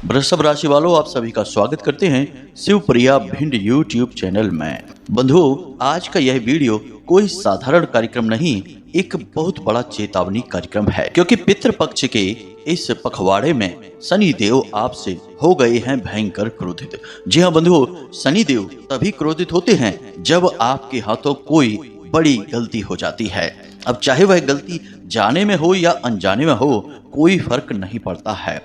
वृषभ राशि वालों, आप सभी का स्वागत करते हैं शिवप्रिया भिंड यूट्यूब चैनल में। बंधुओं, आज का यह वीडियो कोई साधारण कार्यक्रम नहीं, एक बहुत बड़ा चेतावनी कार्यक्रम है, क्योंकि पितृपक्ष के इस पखवाड़े में शनि देव आपसे हो गए हैं भयंकर क्रोधित। जी हाँ बंधुओं, शनि देव तभी क्रोधित होते हैं जब आपके हाथों कोई बड़ी गलती हो जाती है। अब चाहे वह गलती जाने में हो या अनजाने में हो, कोई फर्क नहीं पड़ता है।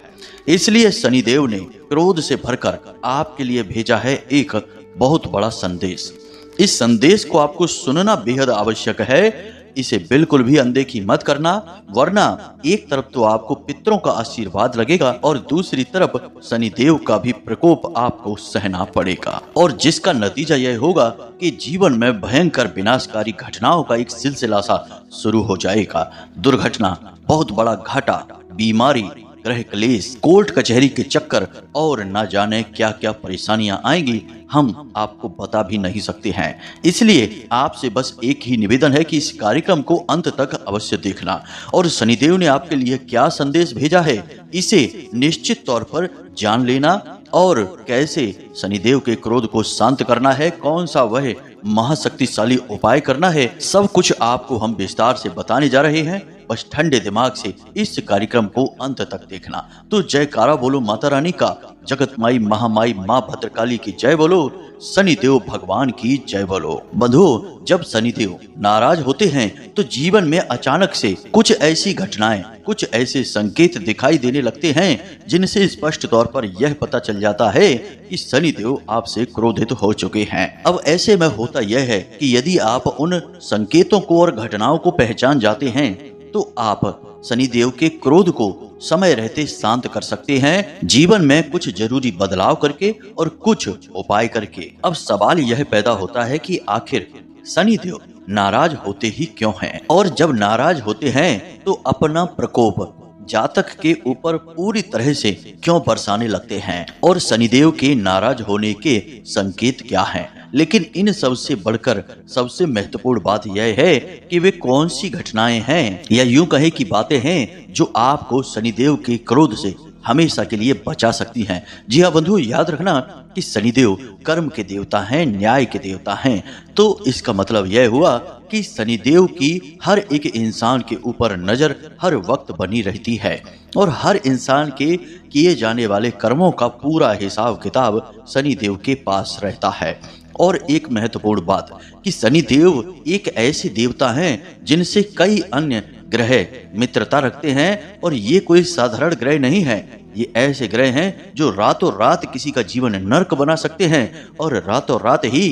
इसलिए शनिदेव ने क्रोध से भरकर आपके लिए भेजा है एक बहुत बड़ा संदेश। इस संदेश को आपको सुनना बेहद आवश्यक है। इसे बिल्कुल भी अनदेखी मत करना, वरना एक तरफ तो आपको पितरों का आशीर्वाद लगेगा और दूसरी तरफ शनिदेव का भी प्रकोप आपको सहना पड़ेगा, और जिसका नतीजा यह होगा कि जीवन में भयंकर विनाशकारी घटनाओं का एक सिलसिला सा शुरू हो जाएगा। दुर्घटना, बहुत बड़ा घाटा, बीमारी, ग्रह क्लेश, कोर्ट कचहरी के चक्कर और न जाने क्या क्या परेशानियां आएंगी, हम आपको बता भी नहीं सकते हैं। इसलिए आपसे बस एक ही निवेदन है कि इस कार्यक्रम को अंत तक अवश्य देखना, और शनिदेव ने आपके लिए क्या संदेश भेजा है इसे निश्चित तौर पर जान लेना, और कैसे शनिदेव के क्रोध को शांत करना है, कौन सा वह महाशक्तिशाली उपाय करना है, सब कुछ आपको हम विस्तार से बताने जा रहे हैं। बस ठंडे दिमाग से इस कार्यक्रम को अंत तक देखना। तो जयकारा बोलो माता रानी का, जगत माई महामाई माँ भद्रकाली की जय बोलो, शनिदेव भगवान की जय बोलो। बंधुओं, जब शनिदेव नाराज होते हैं तो जीवन में अचानक से कुछ ऐसी घटनाएं, कुछ ऐसे संकेत दिखाई देने लगते हैं जिनसे स्पष्ट तौर पर यह पता चल जाता है कि शनिदेव आपसे क्रोधित हो चुके हैं। अब ऐसे में होता यह है कि यदि आप उन संकेतों को और घटनाओं को पहचान जाते हैं तो आप शनिदेव के क्रोध को समय रहते शांत कर सकते हैं, जीवन में कुछ जरूरी बदलाव करके और कुछ उपाय करके। अब सवाल यह पैदा होता है कि आखिर शनिदेव नाराज होते ही क्यों हैं, और जब नाराज होते हैं तो अपना प्रकोप जातक के ऊपर पूरी तरह से क्यों बरसाने लगते हैं, और शनिदेव के नाराज होने के संकेत क्या हैं। लेकिन इन सब से बढ़कर सबसे महत्वपूर्ण बात यह है कि वे कौन सी घटनाएं हैं, या यूं कहे कि बातें हैं जो आपको शनिदेव के क्रोध से हमेशा के लिए बचा सकती हैं। जी हाँ बंधु, याद रखना कि शनिदेव कर्म के देवता हैं, न्याय के देवता हैं। तो इसका मतलब यह हुआ कि शनिदेव की हर एक इंसान के ऊपर नजर हर वक्त बनी रहती है, और हर इंसान के किए जाने वाले कर्मों का पूरा हिसाब किताब शनिदेव के पास रहता है। और एक महत्वपूर्ण बात कि शनिदेव एक ऐसे देवता हैं जिनसे कई अन्य ग्रह मित्रता रखते हैं, और ये कोई साधारण ग्रह नहीं है। ये ऐसे ग्रह हैं जो रातों रात किसी का जीवन नर्क बना सकते हैं और रातों रात ही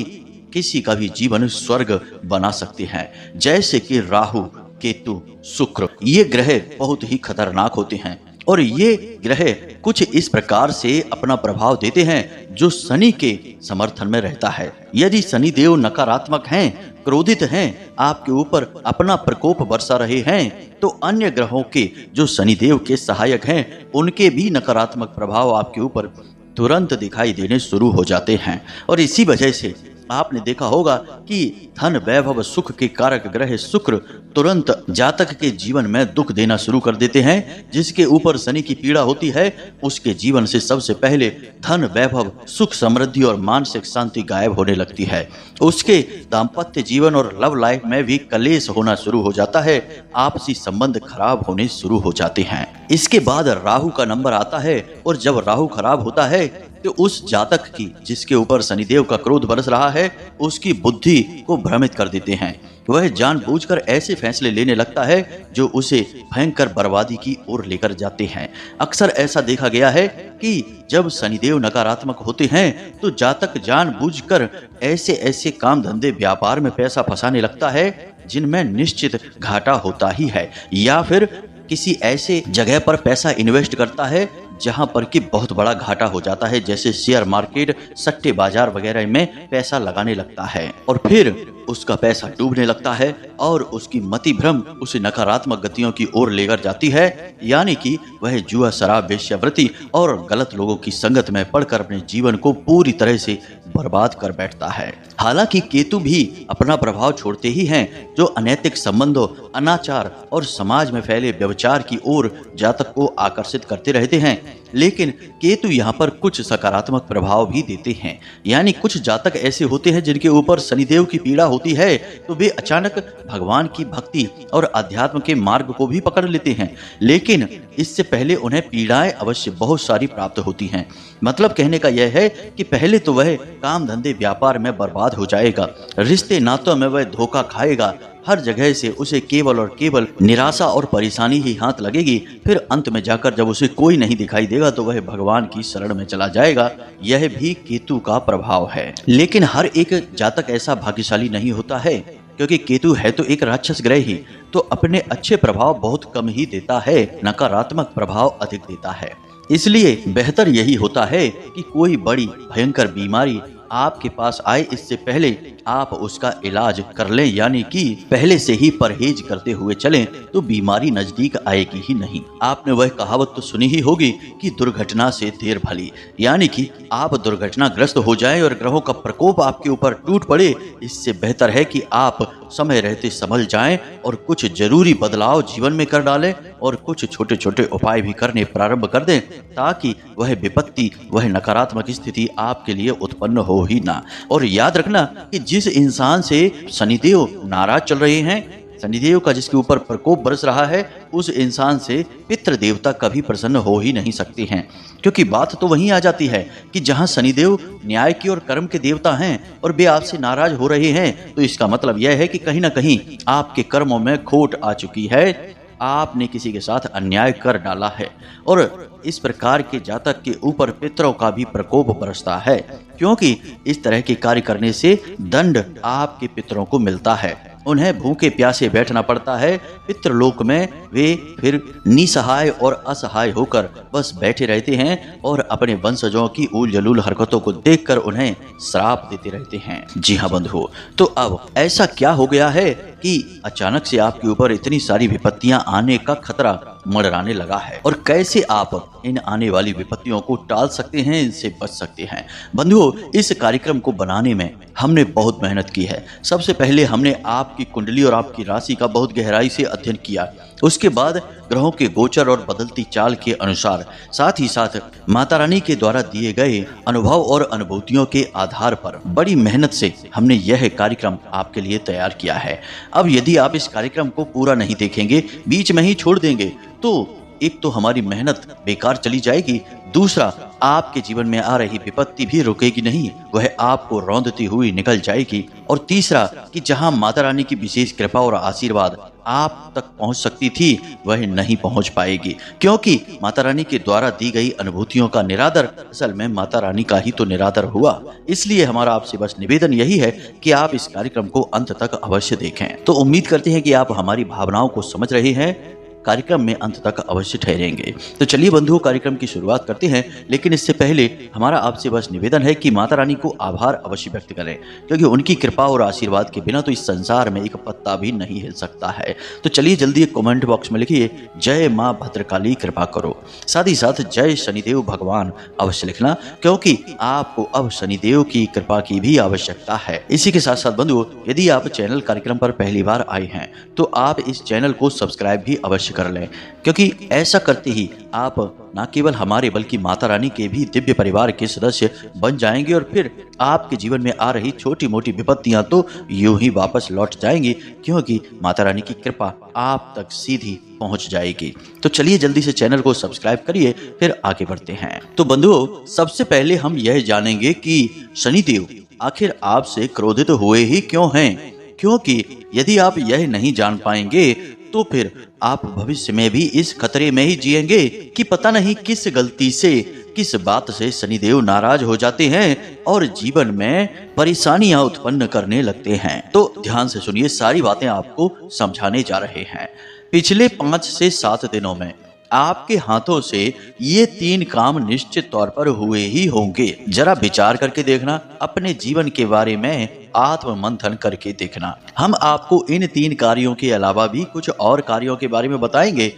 किसी का भी जीवन स्वर्ग बना सकते हैं। जैसे कि राहु, केतु, शुक्र, ये ग्रह बहुत ही खतरनाक होते हैं, और ये ग्रह कुछ इस प्रकार से अपना प्रभाव देते हैं जो शनि के समर्थन में रहता है। यदि शनि देव नकारात्मक हैं, क्रोधित हैं, आपके ऊपर अपना प्रकोप बरसा रहे हैं, तो अन्य ग्रहों के जो शनिदेव के सहायक हैं उनके भी नकारात्मक प्रभाव आपके ऊपर तुरंत दिखाई देने शुरू हो जाते हैं। और इसी वजह से आपने देखा होगा कि धन, वैभव, सुख के कारक ग्रह शुक्र तुरंत जातक के जीवन में दुख देना शुरू कर देते हैं। जिसके ऊपर शनि की पीड़ा होती है उसके जीवन से सबसे पहले धन, वैभव, सुख, समृद्धि और मानसिक शांति गायब होने लगती है। उसके दाम्पत्य जीवन और लव लाइफ में भी कलेश होना शुरू हो जाता है, आपसी संबंध खराब होने शुरू हो जाते हैं। इसके बाद राहु का नंबर आता है, और जब राहु खराब होता है तो उस जातक की जिसके ऊपर शनिदेव का क्रोध बरस रहा है उसकी बुद्धि को भ्रमित कर देते हैं। वह जानबूझकर ऐसे फैसले लेने लगता है जो उसे भयंकर बर्बादी की ओर लेकर जाते हैं। अक्सर ऐसा देखा गया है कि जब शनिदेव नकारात्मक होते हैं तो जातक जानबूझकर ऐसे ऐसे काम धंधे, व्यापार में पैसा फंसाने लगता है जिनमें निश्चित घाटा होता ही है, या फिर किसी ऐसे जगह पर पैसा इन्वेस्ट करता है जहां पर कि बहुत बड़ा घाटा हो जाता है, जैसे शेयर मार्केट, सट्टे बाजार वगैरह में पैसा लगाने लगता है, और फिर उसका पैसा डूबने लगता है और उसकी मति भ्रम उसे नकारात्मक गतियों की ओर लेकर जाती है। यानी कि वह जुआ, शराब, वेश्यावृत्ति और गलत लोगों की संगत में पड़कर अपने जीवन को पूरी तरह से बर्बाद कर बैठता है। हालांकि केतु भी अपना प्रभाव छोड़ते ही हैं, जो अनैतिक संबंधों, अनाचार और समाज में फैले व्यभिचार की ओर जातक को आकर्षित करते रहते हैं। लेकिन केतु यहाँ पर कुछ सकारात्मक प्रभाव भी देते हैं। यानी कुछ जातक ऐसे होते हैं जिनके ऊपर शनिदेव की पीड़ा होती है, तो वे अचानक भगवान की भक्ति और अध्यात्म के मार्ग को भी पकड़ लेते हैं, लेकिन इससे पहले उन्हें पीड़ाएं अवश्य बहुत सारी प्राप्त होती हैं। मतलब कहने का यह है कि पहले तो वह काम धंधे व्यापार में बर्बाद हो जाएगा, रिश्ते नातों में वह धोखा खाएगा, हर जगह से उसे केवल और केवल निराशा और परेशानी ही हाथ लगेगी। फिर अंत में जाकर जब उसे कोई नहीं दिखाई देगा तो वह भगवान की शरण में चला जाएगा। यह भी केतु का प्रभाव है। लेकिन हर एक जातक ऐसा भाग्यशाली नहीं होता है, क्योंकि केतु है तो एक राक्षस ग्रह ही, तो अपने अच्छे प्रभाव बहुत कम ही देता है, नकारात्मक प्रभाव अधिक देता है। इसलिए बेहतर यही होता है कि कोई बड़ी भयंकर बीमारी आपके पास आए, इससे पहले आप उसका इलाज कर लें, यानी कि पहले से ही परहेज करते हुए चलें, तो बीमारी नजदीक आएगी ही नहीं। आपने वह कहावत तो सुनी ही होगी कि दुर्घटना से देर भली, यानी कि आप दुर्घटनाग्रस्त हो जाएं और ग्रहों का प्रकोप आपके ऊपर टूट पड़े। इससे बेहतर है कि आप समय रहते संभल जाएं और कुछ जरूरी बदलाव जीवन में कर डालें और कुछ छोटे छोटे उपाय भी करने प्रारंभ कर दें, ताकि वह विपत्ति, वह नकारात्मक स्थिति आपके लिए उत्पन्न हो ही ना। और याद रखना कि जिस इंसान से शनिदेव नाराज चल रहे हैं, शनिदेव का जिसके ऊपर प्रकोप बरस रहा है, उस इंसान से पितृ देवता कभी प्रसन्न हो ही नहीं सकते हैं। क्योंकि बात तो वहीं आ जाती है कि जहां शनिदेव न्याय की और कर्म के देवता हैं और वे आपसे नाराज हो रहे हैं, तो इसका मतलब यह है कि कहीं ना कहीं आपके कर्मों में खोट आ चुकी है, आपने किसी के साथ अन्याय कर डाला है। और इस प्रकार के जातक के ऊपर पितरों का भी प्रकोप बरसता है, क्योंकि इस तरह के कार्य करने से दंड आपके पितरों को मिलता है। उन्हें भूखे प्यासे बैठना पड़ता है पितृलोक में। वे फिर निसहाय और असहाय होकर बस बैठे रहते हैं और अपने वंशजों की ऊल जलूल हरकतों को देखकर उन्हें श्राप देते रहते हैं। जी हाँ बंधुओं, तो अब ऐसा क्या हो गया है कि अचानक से आपके ऊपर इतनी सारी विपत्तियां आने का खतरा मंडराने लगा है, और कैसे आप इन आने वाली विपत्तियों को टाल सकते हैं, इनसे बच सकते हैं। बंधुओं, इस कार्यक्रम को बनाने में हमने बहुत मेहनत की है। सबसे पहले हमने आपकी कुंडली और आपकी राशि का बहुत गहराई से अध्ययन किया। उसके बाद ग्रहों के गोचर और बदलती चाल के अनुसार, साथ ही साथ माता रानी के द्वारा दिए गए अनुभव और अनुभूतियों के आधार पर बड़ी मेहनत से हमने यह कार्यक्रम आपके लिए तैयार किया है। अब यदि आप इस कार्यक्रम को पूरा नहीं देखेंगे, बीच में ही छोड़ देंगे, तो एक तो हमारी मेहनत बेकार चली जाएगी, दूसरा आपके जीवन में आ रही विपत्ति भी रुकेगी नहीं, वह आपको रौंदती हुई निकल जाएगी, और तीसरा कि जहां माता रानी की विशेष कृपा और आशीर्वाद आप तक पहुंच सकती थी, वह नहीं पहुंच पाएगी, क्योंकि माता रानी के द्वारा दी गई अनुभूतियों का निरादर असल में माता रानी का ही तो निरादर हुआ। इसलिए हमारा आपसे बस निवेदन यही है कि आप इस कार्यक्रम को अंत तक अवश्य देखें। तो उम्मीद करते हैं कि आप हमारी भावनाओं को समझ रहे हैं, कार्यक्रम में अंत तक अवश्य ठहरेंगे। तो चलिए बंधुओं, कार्यक्रम की शुरुआत करते हैं, लेकिन इससे पहले हमारा आपसे बस निवेदन है कि माता रानी को आभार अवश्य व्यक्त करें, क्योंकि उनकी कृपा और आशीर्वाद के बिना तो इस संसार में एक पत्ता भी नहीं हिल सकता है। तो चलिए जल्दी एक कमेंट बॉक्स में लिखिए, जय माँ भद्रकाली कृपा करो। साथ ही साथ जय शनिदेव भगवान अवश्य लिखना, क्योंकि आपको अब शनिदेव की कृपा की भी आवश्यकता है। इसी के साथ साथ बंधुओं, यदि आप चैनल कार्यक्रम पर पहली बार आए हैं तो आप इस चैनल को सब्सक्राइब भी अवश्य कर लें, क्योंकि ऐसा करते ही आप न केवल हमारे बल्कि माता रानी के भी दिव्य परिवार के सदस्य बन जाएंगे, और फिर आपके जीवन में आ रही छोटी मोटी विपत्तियां तो यूं ही वापस लौट जाएंगी, क्योंकि माता रानी की कृपा आप तक सीधी पहुंच जाएगी। तो चलिए जल्दी से चैनल को सब्सक्राइब करिए, फिर आगे बढ़ते हैं। तो बंधुओं, सबसे पहले हम यह जानेंगे कि शनिदेव आखिर आपसे क्रोधित हुए ही क्यों हैं, क्योंकि यदि आप यह नहीं जान पाएंगे तो फिर आप भविष्य में भी इस खतरे में ही जिएंगे कि पता नहीं किस गलती से, किस बात से शनिदेव नाराज हो जाते हैं और जीवन में परेशानियां उत्पन्न करने लगते हैं। तो ध्यान से सुनिए, सारी बातें आपको समझाने जा रहे हैं। पिछले 5 से 7 दिनों में आपके हाथों से ये 3 काम निश्चित तौर पर हुए ही होंगे। जरा विचार करके देखना, अपने जीवन के बारे में आत्म मंथन करके देखना। हम आपको इन 3 कार्यों के अलावा भी कुछ और कार्यों के बारे में बताएंगे,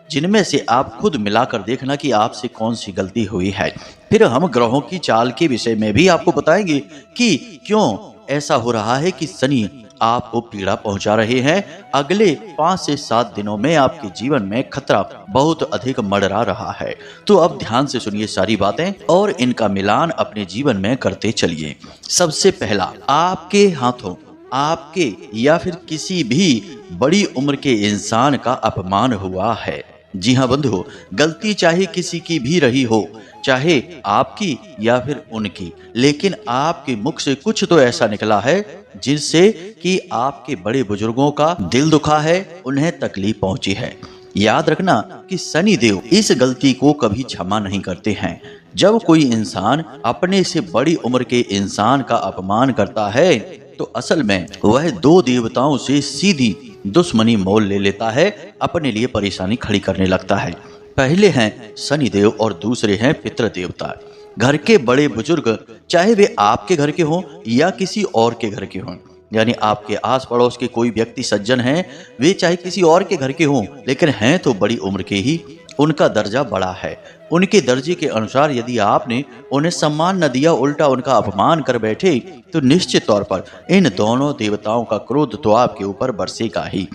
जिनमें से आप खुद मिलाकर देखना कि आपसे कौन सी गलती हुई है। फिर हम ग्रहों की चाल के विषय में भी आपको बताएंगे कि क्यों ऐसा हो रहा है कि शनि आपको पीड़ा पहुंचा रहे हैं। अगले 5 से 7 दिनों में आपके जीवन में खतरा बहुत अधिक मंडरा रहा है। तो अब ध्यान से सुनिए सारी बातें और इनका मिलान अपने जीवन में करते चलिए। सबसे पहला, आपके हाथों आपके या फिर किसी भी बड़ी उम्र के इंसान का अपमान हुआ है। जी हाँ बंधु, गलती चाहे किसी की भी रही हो, चाहे आपकी या फिर उनकी, लेकिन आपके मुख से कुछ तो ऐसा निकला है जिससे कि आपके बड़े बुजुर्गों का दिल दुखा है, उन्हें तकलीफ पहुंची है। याद रखना कि शनि देव इस गलती को कभी क्षमा नहीं करते हैं। जब कोई इंसान अपने से बड़ी उम्र के इंसान का अपमान करता है तो असल में वह 2 देवताओं से सीधी दुश्मनी मोल ले लेता है, अपने लिए परेशानी खड़ी करने लगता है। पहले हैं शनि देव और दूसरे हैं पितृ देवता। घर के बड़े बुजुर्ग, चाहे वे आपके घर के हों या किसी और के घर के हों, यानी आपके आस पड़ोस के कोई व्यक्ति सज्जन हैं, वे चाहे किसी और के घर के हों लेकिन हैं तो बड़ी उम्र के ही, उनका दर्जा बड़ा है। उनके दर्जे के अनुसार यदि आपने उन्हें सम्मान न दिया, उल्टा उनका अपमान कर बैठे, तो निश्चित तौर पर इन दोनों देवताओं का क्रोध तो आपके ऊपर बरसेगा ही।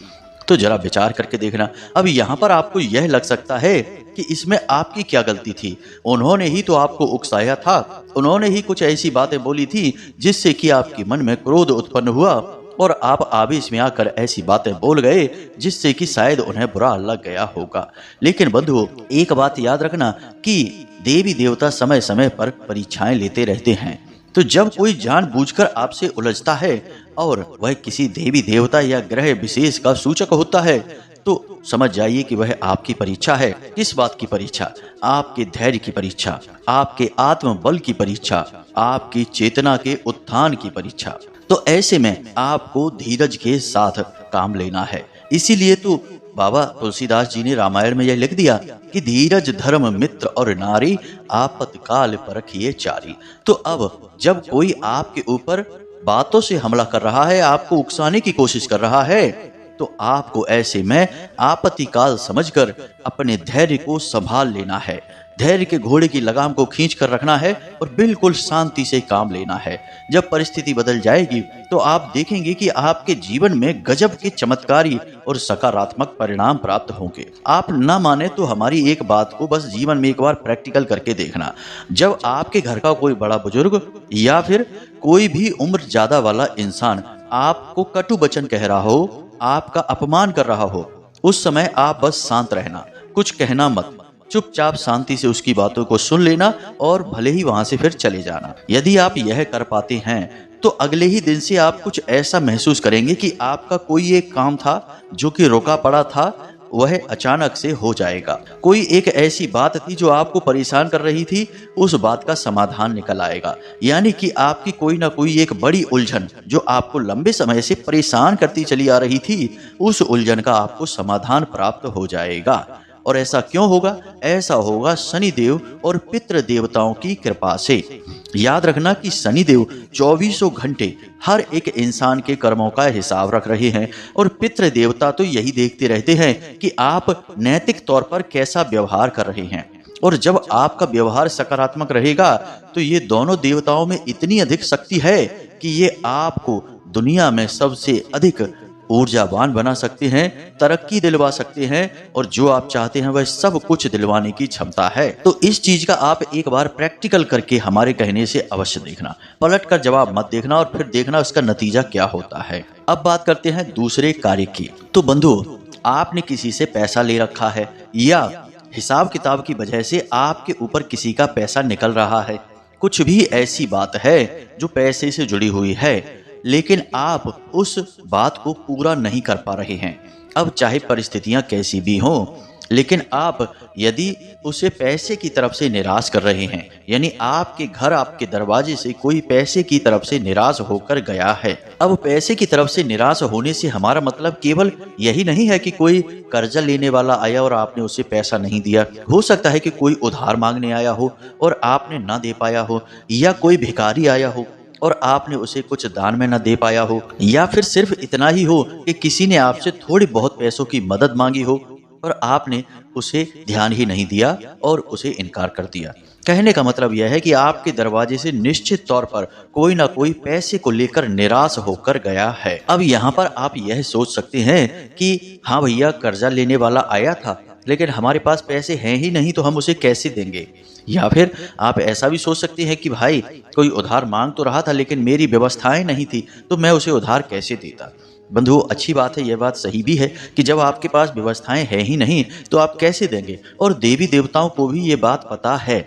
तो जरा विचार करके देखना। अब यहाँ पर आपको यह लग सकता है कि इसमें आपकी क्या गलती थी, उन्होंने ही तो आपको उकसाया था, उन्होंने ही कुछ ऐसी बातें बोली थी जिससे कि आपके मन में क्रोध उत्पन्न हुआ और आप आवेश में आकर ऐसी बातें बोल गए जिससे कि शायद उन्हें बुरा लग गया होगा। लेकिन बंधुओं, एक बात याद रखना कि देवी देवता समय समय पर परीक्षाएं लेते रहते हैं। तो जब कोई जानबूझकर आपसे उलझता है और वह किसी देवी देवता या ग्रह विशेष का सूचक होता है, तो समझ जाइए कि वह आपकी परीक्षा है। किस बात की परीक्षा? आपके धैर्य की परीक्षा, आपके आत्मबल की परीक्षा, आपकी चेतना के उत्थान की परीक्षा। तो ऐसे में आपको धीरज के साथ काम लेना है। इसीलिए तो बाबा तुलसीदास जी ने रामायण में यह लिख दिया कि धीरज धर्म मित्र और नारी, आपत्काल परखिए चारी। तो अब जब कोई आपके ऊपर बातों से हमला कर रहा है, आपको उकसाने की कोशिश कर रहा है, तो आपको ऐसे में आपत्तिकाल समझकर अपने धैर्य को संभाल लेना है। धैर्य के घोड़े की लगाम को खींच कर रखना है और बिल्कुल शांति से काम लेना है। जब परिस्थिति बदल जाएगी तो आप देखेंगे कि आपके जीवन में गजब के चमत्कारी और सकारात्मक परिणाम प्राप्त होंगे। आप ना माने तो हमारी एक बात को बस जीवन में एक बार प्रैक्टिकल करके देखना। जब आपके घर का कोई बड़ा बुजुर्ग या फिर कोई भी उम्र ज्यादा वाला इंसान आपको कटु वचन कह रहा हो, आपका अपमान कर रहा हो, उस समय आप बस शांत रहना, कुछ कहना मत, चुपचाप शांति से उसकी बातों को सुन लेना और भले ही वहां से फिर चले जाना। यदि आप यह कर पाते हैं तो अगले ही दिन से आप कुछ ऐसा महसूस करेंगे कि आपका कोई एक काम था जो कि रुका पड़ा था, वह अचानक से हो जाएगा। कोई एक ऐसी बात थी जो आपको परेशान कर रही थी, उस बात का समाधान निकल आएगा। यानी कि आपकी कोई ना कोई एक बड़ी उलझन जो आपको लंबे समय से परेशान करती चली आ रही थी, उस उलझन का आपको समाधान प्राप्त हो जाएगा। और ऐसा क्यों होगा? ऐसा होगा शनि देव और पितृ देवताओं की कृपा से। याद रखना कि शनि देव 24 घंटे हर एक इंसान के कर्मों का हिसाब रख रहे हैं और पितृ देवता तो यही देखते रहते हैं कि आप नैतिक तौर पर कैसा व्यवहार कर रहे हैं। और जब आपका व्यवहार सकारात्मक रहेगा तो ये दोनों देवताओं में इतनी अधिक शक्ति है कि ये आपको दुनिया में सबसे अधिक ऊर्जावान बना सकते हैं, तरक्की दिलवा सकते हैं और जो आप चाहते हैं वह सब कुछ दिलवाने की क्षमता है। तो इस चीज का आप एक बार प्रैक्टिकल करके हमारे कहने से अवश्य देखना, पलट कर जवाब मत देखना और फिर देखना उसका नतीजा क्या होता है। अब बात करते हैं दूसरे कार्य की। तो बंधु, आपने किसी से पैसा ले रखा है या हिसाब किताब की वजह से आपके ऊपर किसी का पैसा निकल रहा है, कुछ भी ऐसी बात है जो पैसे से जुड़ी हुई है, लेकिन आप उस बात को पूरा नहीं कर पा रहे हैं। अब चाहे परिस्थितियां कैसी भी हों, लेकिन आप यदि उसे पैसे की तरफ से निराश कर रहे हैं, यानी आपके घर आपके दरवाजे से कोई पैसे की तरफ से निराश होकर गया है। अब पैसे की तरफ से निराश होने से हमारा मतलब केवल यही नहीं है कि कोई कर्जा लेने वाला आया और आपने उसे पैसा नहीं दिया। हो सकता है कि कोई उधार मांगने आया हो और आपने ना दे पाया हो, या कोई भिखारी आया हो और आपने उसे कुछ दान में न दे पाया हो, या फिर सिर्फ इतना ही हो कि किसी ने आपसे थोड़ी बहुत पैसों की मदद मांगी हो और आपने उसे ध्यान ही नहीं दिया और उसे इनकार कर दिया। कहने का मतलब यह है कि आपके दरवाजे से निश्चित तौर पर कोई ना कोई पैसे को लेकर निराश होकर गया है। अब यहाँ पर आप यह सोच सकते हैं कि हाँ भैया, कर्जा लेने वाला आया था लेकिन हमारे पास पैसे हैं ही नहीं तो हम उसे कैसे देंगे। या फिर आप ऐसा भी सोच सकते हैं कि भाई, कोई उधार मांग तो रहा था लेकिन मेरी व्यवस्थाएं नहीं थी तो मैं उसे उधार कैसे देता। बंधु, अच्छी बात है, यह बात सही भी है कि जब आपके पास व्यवस्थाएं हैं ही नहीं तो आप कैसे देंगे। और देवी देवताओं को भी ये बात पता है,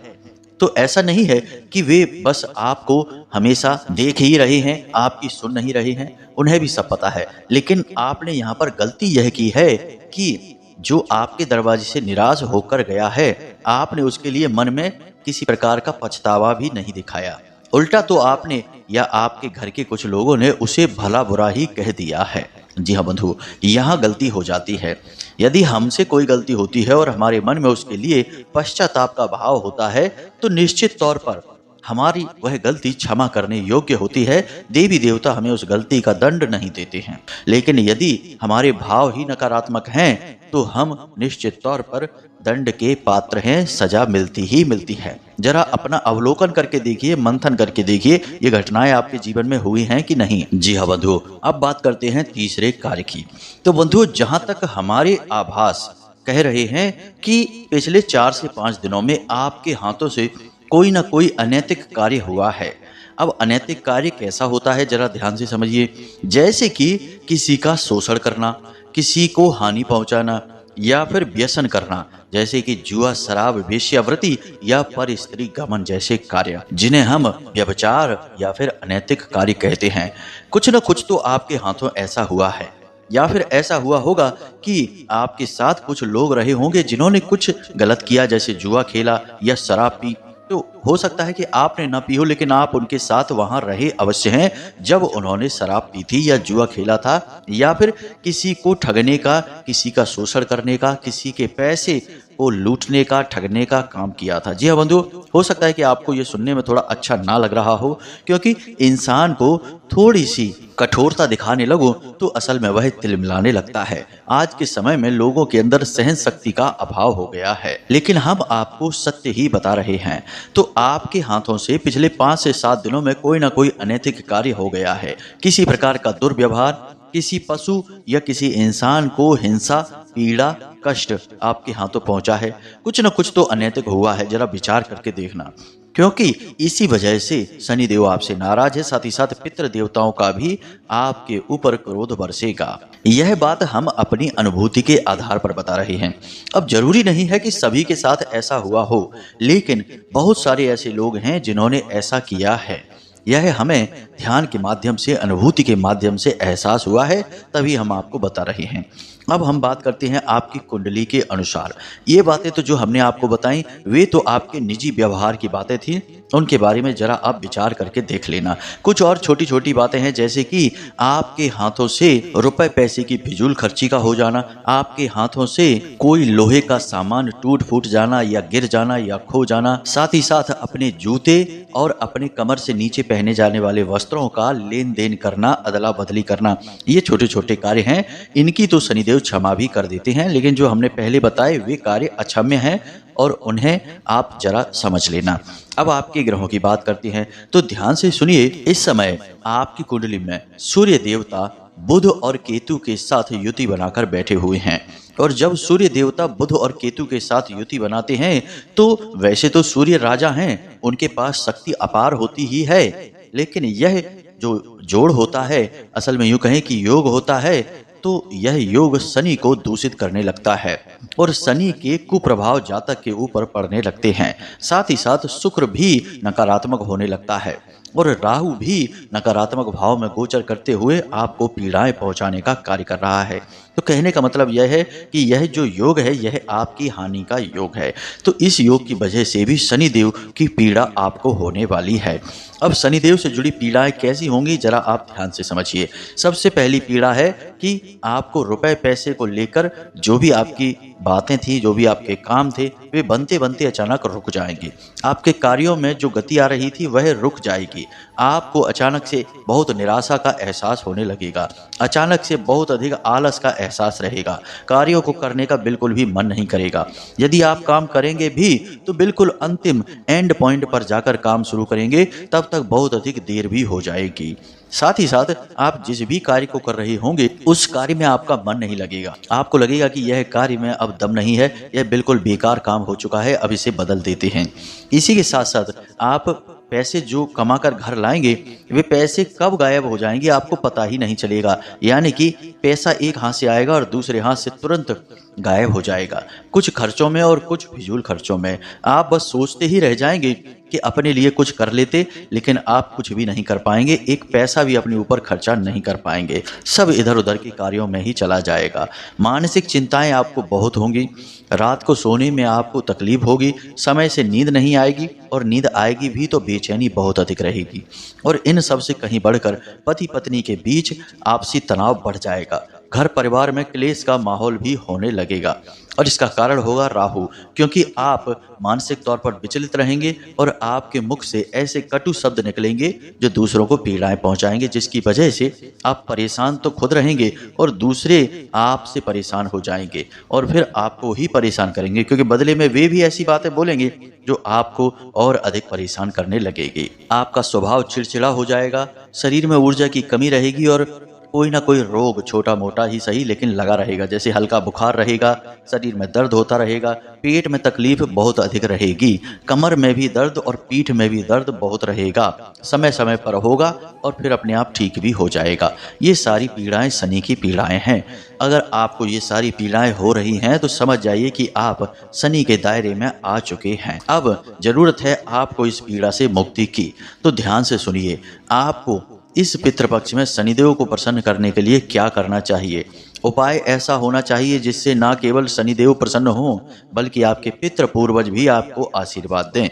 तो ऐसा नहीं है कि वे बस आपको हमेशा देख ही रहे हैं, आपकी सुन नहीं रहे हैं, उन्हें भी सब पता है। लेकिन आपने यहाँ पर गलती यह की है कि जो आपके दरवाजे से निराश होकर गया है, आपने उसके लिए मन में किसी प्रकार का पछतावा भी नहीं दिखाया। उल्टा तो आपने या आपके घर के कुछ लोगों ने उसे भला बुरा ही कह दिया है। जी हाँ बंधु, यहाँ गलती हो जाती है। यदि हमसे कोई गलती होती है और हमारे मन में उसके लिए पश्चाताप का भाव होता है तो निश्चित तौर पर हमारी वह गलती क्षमा करने योग्य होती है। देवी देवता हमें उस गलती का दंड नहीं देते हैं। लेकिन यदि हमारे भाव ही नकारात्मक हैं तो हम निश्चित तौर पर दंड के पात्र हैं, सजा मिलती ही मिलती है। जरा अपना अवलोकन करके देखिए, मंथन करके देखिए, ये घटनाएं आपके जीवन में हुई हैं कि नहीं। जी हाँ बंधु, अब बात करते हैं तीसरे कार्य की। तो बंधु, जहां तक हमारे आभास कह रहे हैं कि पिछले 4 से 5 दिनों में आपके हाथों से कोई ना कोई अनैतिक कार्य हुआ है। अब अनैतिक कार्य कैसा होता है, जरा ध्यान से समझिए। जैसे कि किसी का शोषण करना, किसी को हानि पहुंचाना, या फिर व्यसन करना, जैसे कि जुआ, शराब, वेश्यावृत्ति या पर स्त्री गमन जैसे कार्य, जिन्हें हम व्यभिचार या फिर अनैतिक कार्य कहते हैं। कुछ न कुछ तो आपके हाथों ऐसा हुआ है, या फिर ऐसा हुआ होगा कि आपके साथ कुछ लोग रहे होंगे जिन्होंने कुछ गलत किया, जैसे जुआ खेला या शराब पी। तो हो सकता है कि आपने ना पी हो लेकिन आप उनके साथ वहां रहे अवश्य हैं जब उन्होंने शराब पी थी या जुआ खेला था, या फिर किसी को ठगने का, किसी का शोषण करने का, किसी के पैसे को लूटने का, ठगने का काम किया था। जी हाँ बंधु, हो सकता है कि आपको ये सुनने में थोड़ा अच्छा ना लग रहा हो, क्योंकि इंसान को थोड़ी सी कठोरता दिखाने लगो तो असल में वह तिलमिलाने लगता है। आज के समय में लोगों के अंदर सहन शक्ति का अभाव हो गया है, लेकिन हम आपको सत्य ही बता रहे हैं। तो आपके हाथों से पिछले 5 से 7 दिनों में कोई ना कोई अनैतिक कार्य हो गया है। किसी प्रकार का दुर्व्यवहार, किसी पशु या किसी इंसान को हिंसा, पीड़ा, कष्ट आपके हाथों पहुंचा है। कुछ न कुछ तो अनैतिक हुआ है, जरा विचार करके देखना। क्योंकि इसी वजह से शनिदेव आपसे नाराज है, साथ ही साथ पितृ देवताओं का भी आपके ऊपर क्रोध बरसेगा। यह बात हम अपनी अनुभूति के आधार पर बता रहे हैं। अब जरूरी नहीं है कि सभी के साथ ऐसा हुआ हो, लेकिन बहुत सारे ऐसे लोग हैं जिन्होंने ऐसा किया है। यह हमें ध्यान के माध्यम से, अनुभूति के माध्यम से एहसास हुआ है, तभी हम आपको बता रहे हैं। अब हम बात करते हैं आपकी कुंडली के अनुसार। ये बातें तो जो हमने आपको बताई वे तो आपके निजी व्यवहार की बातें थी, उनके बारे में जरा आप विचार करके देख लेना। कुछ और छोटी छोटी बातें हैं, जैसे कि आपके हाथों से रुपए पैसे की फिजूल खर्ची का हो जाना, आपके हाथों से कोई लोहे का सामान टूट फूट जाना या गिर जाना या खो जाना, साथ ही साथ अपने जूते और अपने कमर से नीचे पहने जाने वाले वस्त्रों का लेन देन करना, अदला बदली करना। ये छोटे छोटे कार्य हैं, इनकी तो शनिदेव क्षमा भी कर देते हैं, लेकिन जो हमने पहले बताए वे कार्य अक्षम्य हैं और उन्हें आप जरा समझ लेना। अब आपके ग्रहों की बात करते हैं, तो ध्यान से सुनिए। इस समय आपकी कुंडली में सूर्य देवता बुध और केतु के साथ युति बनाकर बैठे हुए हैं। और जब सूर्य देवता बुध और केतु के साथ युति बनाते हैं तो वैसे तो सूर्य राजा हैं, उनके पास शक्ति अपार होती ही है, लेकिन यह जो जोड़ होता है, असल में यूं कहें कि योग होता है, तो यह योग शनि को दूषित करने लगता है और शनि के कुप्रभाव जातक के ऊपर पड़ने लगते हैं। साथ ही साथ शुक्र भी नकारात्मक होने लगता है और राहु भी नकारात्मक भाव में गोचर करते हुए आपको पीड़ाएं पहुंचाने का कार्य कर रहा है। तो कहने का मतलब यह है कि यह जो योग है यह आपकी हानि का योग है। तो इस योग की वजह से भी शनिदेव की पीड़ा आपको होने वाली है। अब शनिदेव से जुड़ी पीड़ाएं कैसी होंगी, जरा आप ध्यान से समझिए। सबसे पहली पीड़ा है कि आपको रुपए पैसे को लेकर जो भी आपकी बातें थी, जो भी आपके काम थे, वे बनते बनते अचानक रुक जाएंगे। आपके कार्यों में जो गति आ रही थी वह रुक जाएगी। आपको अचानक से बहुत निराशा का एहसास होने लगेगा। अचानक से बहुत अधिक आलस का एहसास रहेगा। कार्यों को करने का बिल्कुल भी मन नहीं करेगा। यदि आप काम करेंगे भी तो बिल्कुल अंतिम एंड पॉइंट पर जाकर काम शुरू करेंगे, तब तक बहुत अधिक देर भी हो जाएगी। साथ ही साथ आप जिस भी कार्य को कर रहे होंगे उस कार्य में आपका मन नहीं लगेगा। आपको लगेगा कि यह कार्य में अब दम नहीं है, यह बिल्कुल बेकार काम हो चुका है, अब इसे बदल देते हैं। इसी के साथ साथ आप पैसे जो कमाकर घर लाएंगे, वे पैसे कब गायब हो जाएंगे आपको पता ही नहीं चलेगा। यानी कि पैसा एक हाथ से आएगा और दूसरे हाथ से तुरंत गायब हो जाएगा। कुछ खर्चों में और कुछ फिजूल खर्चों में आप बस सोचते ही रह जाएंगे कि अपने लिए कुछ कर लेते, लेकिन आप कुछ भी नहीं कर पाएंगे। एक पैसा भी अपने ऊपर खर्चा नहीं कर पाएंगे। सब इधर उधर के कार्यों में ही चला जाएगा। मानसिक चिंताएं आपको बहुत होंगी। रात को सोने में आपको तकलीफ होगी। समय से नींद नहीं आएगी, और नींद आएगी भी तो बेचैनी बहुत अधिक रहेगी। और इन सब से कहीं बढ़कर पति पत्नी के बीच आपसी तनाव बढ़ जाएगा। घर परिवार में क्लेश का माहौल भी होने लगेगा, और इसका कारण होगा राहु, क्योंकि आप मानसिक तौर पर विचलित रहेंगे और आपके मुख से ऐसे कटु शब्द निकलेंगे जो दूसरों को पीड़ाएं पहुंचाएंगे, जिसकी वजह से आप परेशान तो खुद रहेंगे और दूसरे आपसे परेशान हो जाएंगे और फिर आपको ही परेशान करेंगे, क्योंकि बदले में वे भी ऐसी बातें बोलेंगे जो आपको और अधिक परेशान करने लगेगी। आपका स्वभाव चिड़चिड़ा हो जाएगा। शरीर में ऊर्जा की कमी रहेगी और कोई ना कोई रोग, छोटा मोटा ही सही लेकिन लगा रहेगा। जैसे हल्का बुखार रहेगा, शरीर में दर्द होता रहेगा, पेट में तकलीफ बहुत अधिक रहेगी, कमर में भी दर्द और पीठ में भी दर्द बहुत रहेगा। समय समय पर होगा और फिर अपने आप ठीक भी हो जाएगा। ये सारी पीड़ाएं शनि की पीड़ाएं हैं। अगर आपको ये सारी पीड़ाएं हो रही हैं तो समझ जाइए कि आप शनि के दायरे में आ चुके हैं। अब जरूरत है आपको इस पीड़ा से मुक्ति की। तो ध्यान से सुनिए, आपको इस पितृपक्ष में शनिदेव को प्रसन्न करने के लिए क्या करना चाहिए। उपाय ऐसा होना चाहिए जिससे ना केवल शनिदेव प्रसन्न हो, बल्कि आपके पितृ पूर्वज भी आपको आशीर्वाद दें।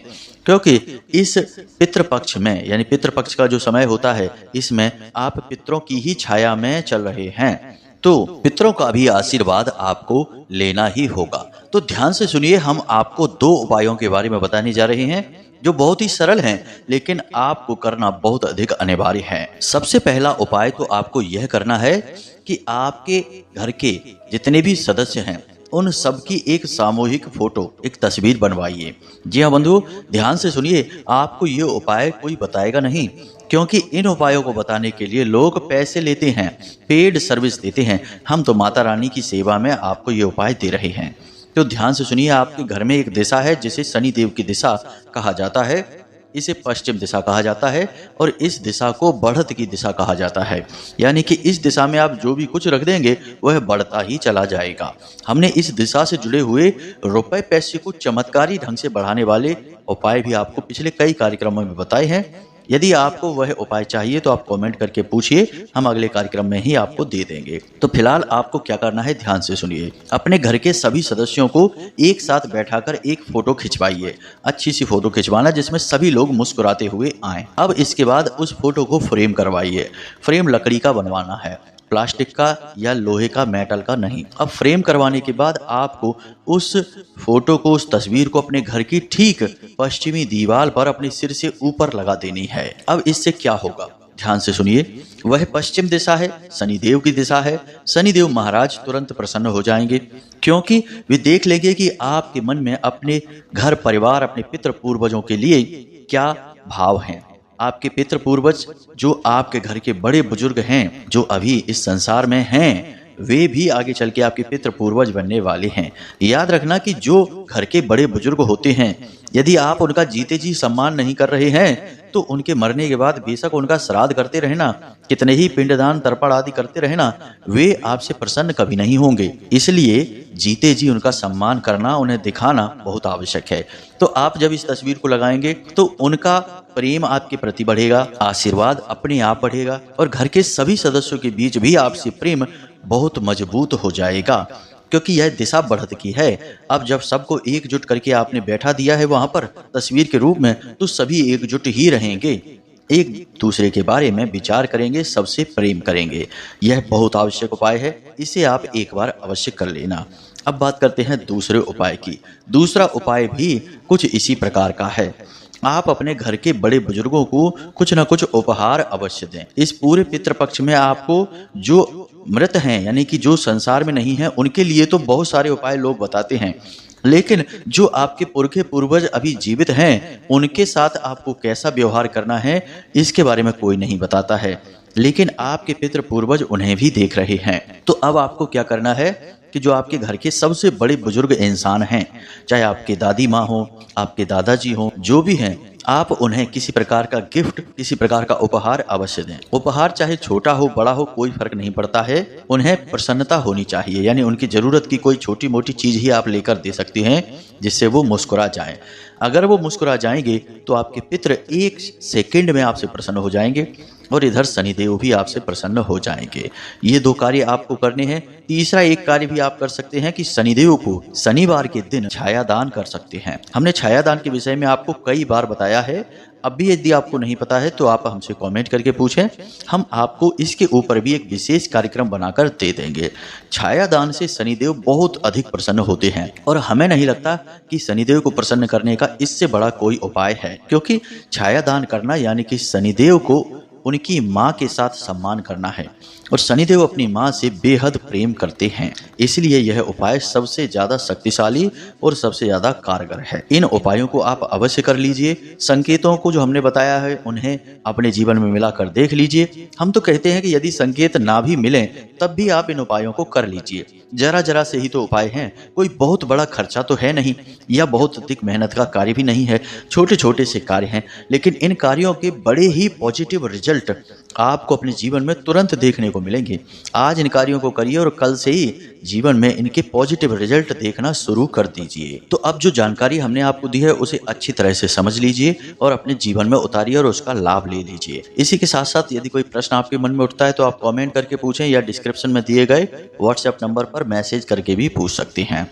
क्योंकि इस पितृपक्ष में, यानी पितृपक्ष का जो समय होता है, इसमें आप पितरों की ही छाया में चल रहे हैं, तो पितरों का भी आशीर्वाद आपको लेना ही होगा। तो ध्यान से सुनिए, हम आपको 2 उपायों के बारे में बताने जा रहे हैं जो बहुत ही सरल हैं, लेकिन आपको करना बहुत अधिक अनिवार्य है। सबसे पहला उपाय तो आपको यह करना है कि आपके घर के जितने भी सदस्य हैं उन सब की एक सामूहिक फोटो, एक तस्वीर बनवाइए। जी हाँ बंधु, ध्यान से सुनिए, आपको ये उपाय कोई बताएगा नहीं, क्योंकि इन उपायों को बताने के लिए लोग पैसे लेते हैं, पेड सर्विस देते हैं। हम तो माता रानी की सेवा में आपको ये उपाय दे रहे हैं। तो ध्यान से सुनिए, आपके घर में एक दिशा है जिसे शनि देव की दिशा कहा जाता है। इसे पश्चिम दिशा कहा जाता है और इस दिशा को बढ़त की दिशा कहा जाता है। यानी कि इस दिशा में आप जो भी कुछ रख देंगे वह बढ़ता ही चला जाएगा। हमने इस दिशा से जुड़े हुए रुपए पैसे को चमत्कारी ढंग से बढ़ाने वाले उपाय भी आपको पिछले कई कार्यक्रमों में बताए हैं। यदि आपको वह उपाय चाहिए तो आप कमेंट करके पूछिए, हम अगले कार्यक्रम में ही आपको दे देंगे। तो फिलहाल आपको क्या करना है, ध्यान से सुनिए। अपने घर के सभी सदस्यों को एक साथ बैठाकर एक फोटो खिंचवाइए। अच्छी सी फोटो खिंचवाना जिसमें सभी लोग मुस्कुराते हुए आएं। अब इसके बाद उस फोटो को फ्रेम करवाइए। फ्रेम लकड़ी का बनवाना है, प्लास्टिक का या लोहे का, मेटल का नहीं। अब फ्रेम करवाने के बाद आपको उस फोटो को, उस तस्वीर को अपने घर की ठीक पश्चिमी दीवार पर अपने सिर से ऊपर लगा देनी है। अब इससे क्या होगा, ध्यान से सुनिए। वह पश्चिम दिशा है, शनिदेव की दिशा है। शनिदेव महाराज तुरंत प्रसन्न हो जाएंगे, क्योंकि वे देख लेंगे कि आपके मन में अपने घर परिवार, अपने पितृ पूर्वजों के लिए क्या भाव हैं। आपके पितृ पूर्वज जो आपके घर के बड़े बुजुर्ग हैं, जो अभी इस संसार में हैं, वे भी आगे चल के आपके पितृ पूर्वज बनने वाले हैं। याद रखना कि जो घर के बड़े बुजुर्ग होते हैं, यदि आप उनका जीते जी सम्मान नहीं कर रहे हैं तो उनके मरने के बाद बेशक उनका श्राद्ध करते रहना, कितने ही पिंडदान तर्पण आदि करते रहना, वे आपसे प्रसन्न कभी नहीं होंगे। इसलिए जीते जी उनका सम्मान करना, उन्हें दिखाना बहुत आवश्यक है। तो आप जब इस तस्वीर को लगाएंगे तो उनका प्रेम आपके प्रति बढ़ेगा, आशीर्वाद अपने आप बढ़ेगा और घर के सभी सदस्यों के बीच भी आपसे प्रेम बहुत मजबूत हो जाएगा, क्योंकि यह दिशा बढ़त की है। अब जब सबको एकजुट करके आपने बैठा दिया है वहां पर तस्वीर के रूप में, तो सभी एकजुट ही रहेंगे, एक दूसरे के बारे में विचार करेंगे, सबसे प्रेम करेंगे। यह बहुत आवश्यक उपाय है, इसे आप एक बार अवश्य कर लेना। अब बात करते हैं दूसरे उपाय की। दूसरा उपाय भी कुछ इसी प्रकार का है। आप अपने घर के बड़े बुजुर्गों को कुछ न कुछ उपहार अवश्य दें। इस पूरे पितृपक्ष में आपको जो मृत हैं यानी कि जो संसार में नहीं हैं उनके लिए तो बहुत सारे उपाय लोग बताते हैं, लेकिन जो आपके पुरखे पूर्वज अभी जीवित हैं उनके साथ आपको कैसा व्यवहार करना है इसके बारे में कोई नहीं बताता है, लेकिन आपके पितृ पूर्वज उन्हें भी देख रहे हैं। तो अब आपको क्या करना है कि जो आपके घर के सबसे बड़े बुजुर्ग इंसान हैं, चाहे आपके दादी माँ हो, आपके दादाजी हो, जो भी हैं, आप उन्हें किसी प्रकार का गिफ्ट, किसी प्रकार का उपहार अवश्य दें। उपहार चाहे छोटा हो बड़ा हो कोई फर्क नहीं पड़ता है, उन्हें प्रसन्नता होनी चाहिए, यानी उनकी जरूरत की कोई छोटी मोटी चीज ही आप लेकर दे सकती हैं जिससे वो मुस्कुरा जाएं। अगर वो मुस्कुरा जाएंगे तो आपके पितृ 1 सेकंड में आपसे प्रसन्न हो जाएंगे और इधर शनिदेव भी आपसे प्रसन्न हो जाएंगे। ये 2 कार्य आपको करने हैं। तीसरा एक कार्य भी आप कर सकते हैं कि शनिदेव को शनिवार के दिन छाया दान कर सकते हैं। हमने छाया दान के विषय में आपको कई बार बताया है। अब भी यदि आपको नहीं पता है तो आप हमसे कमेंट करके पूछें, हम आपको इसके ऊपर भी एक विशेष कार्यक्रम बनाकर दे देंगे। छाया दान से शनिदेव बहुत अधिक प्रसन्न होते हैं और हमें नहीं लगता कि शनिदेव को प्रसन्न करने का इससे बड़ा कोई उपाय है, क्योंकि छाया दान करना यानी कि शनिदेव को उनकी माँ के साथ सम्मान करना है और शनिदेव अपनी माँ से बेहद प्रेम करते हैं, इसलिए यह उपाय सबसे ज़्यादा शक्तिशाली और सबसे ज़्यादा कारगर है। इन उपायों को आप अवश्य कर लीजिए। संकेतों को जो हमने बताया है उन्हें अपने जीवन में मिलाकर देख लीजिए। हम तो कहते हैं कि यदि संकेत ना भी मिलें तब भी आप इन उपायों को कर लीजिए। जरा जरा से ही तो उपाय हैं, कोई बहुत बड़ा खर्चा तो है नहीं या बहुत अधिक मेहनत का कार्य भी नहीं है, छोटे छोटे से कार्य हैं, लेकिन इन कार्यों के बड़े ही पॉजिटिव रिजल्ट आपको अपने जीवन में तुरंत देखने को मिलेंगे। आज इन कार्यों को करिए और कल से ही जीवन में इनके पॉजिटिव रिजल्ट देखना शुरू कर दीजिए। तो अब जो जानकारी हमने आपको दी है उसे अच्छी तरह से समझ लीजिए और अपने जीवन में उतारिए और उसका लाभ ले लीजिए। इसी के साथ साथ यदि कोई प्रश्न आपके मन में उठता है तो आप कमेंट करके पूछें या डिस्क्रिप्शन में दिए गए व्हाट्सएप नंबर पर मैसेज करके भी पूछ सकते हैं।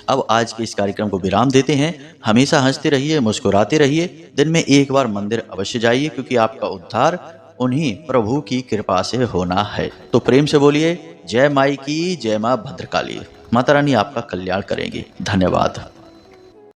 अब आज के इस कार्यक्रम को विराम देते हैं। हमेशा हंसते रहिए, मुस्कुराते रहिए। दिन में एक बार मंदिर अवश्य जाइए, क्योंकि आपका उद्धार उन्हीं प्रभु की कृपा से होना है। तो प्रेम से बोलिए जय माई की, जय माँ भद्रकाली। माता रानी आपका कल्याण करेंगी। धन्यवाद।